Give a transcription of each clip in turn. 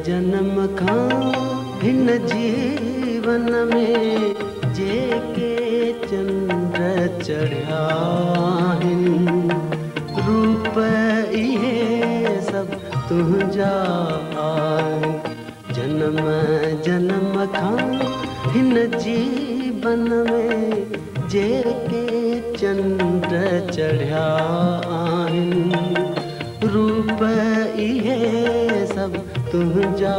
जन्म खां हिन जीवन में जेके चंद्र चढ़िया आहिनि, रूप इहे सब तुंहिंजा आहिनि। जन्म खां हिन जीवन में जेके चंद्र चढ़िया आहिनि, रूप इहे सब तुंहिंजा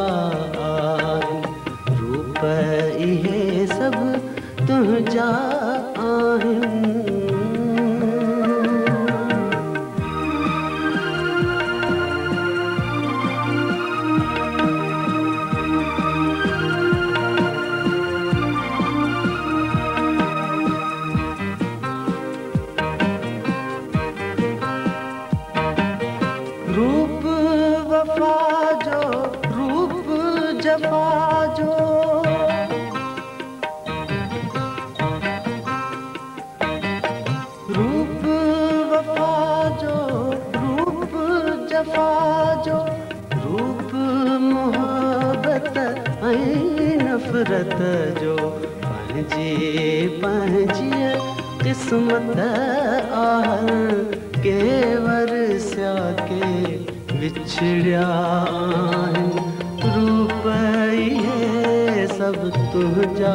आहिनि। रूप इहे सब तुंहिंजा आहिनि। रूप वफा जो रूप जफा जो, रूप वफा जो रूप जफा जो, रूप मोहब्बत ऐं नफ़रत जो, पंहिंजी पंहिंजी क़िस्मत आहे के वरसिया के बिछड़िया आहिनि। रूप इहे सब तुंहिंजा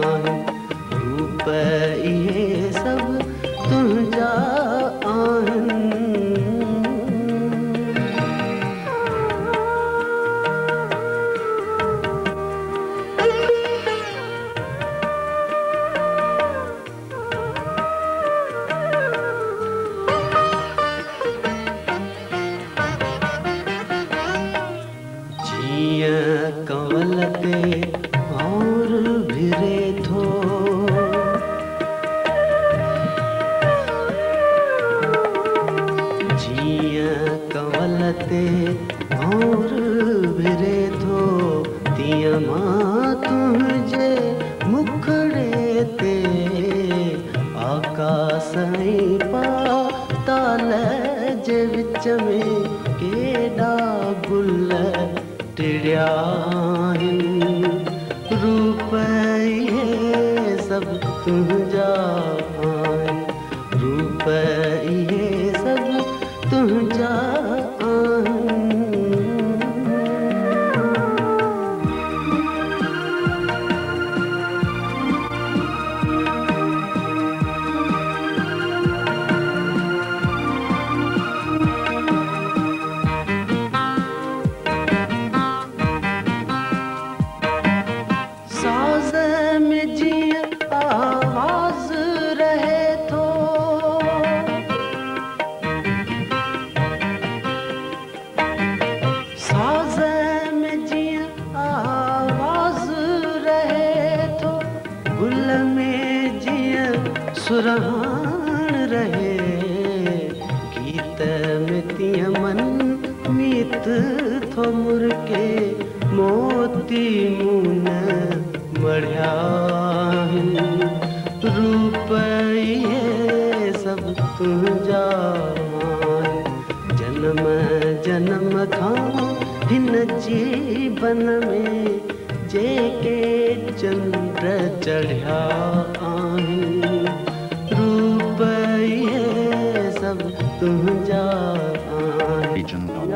आहिनि। रूप इहे सब तुंहिंजा आहिनि। कंवल ते और भिरे थो, जीअं कंवल ते और भिरे थो, तीअं मां तुंहिंजे मुखड़े ते आकाश ऐं पाताल जे विच में केॾा गुल टिड़िया आहिनि। रूप इहे सब तुंहिंजा आहिनि। रूप इहे सब तुंहिंजा आहिनि। आवाज रहे थो, साज़ में जीअं आवाज रहे थो, गुल में जीअं सुरहान रहे, गीत में तीअं मन मीत थो मुर्के, मोती मून मढ़िया आहिनि। रूप इहे सब तुंहिंजा आहिनि। जन्म खां हिन जीवन में जेके चंद्र चढ़िया आहिनि, रूप इहे सब तुंहिंजा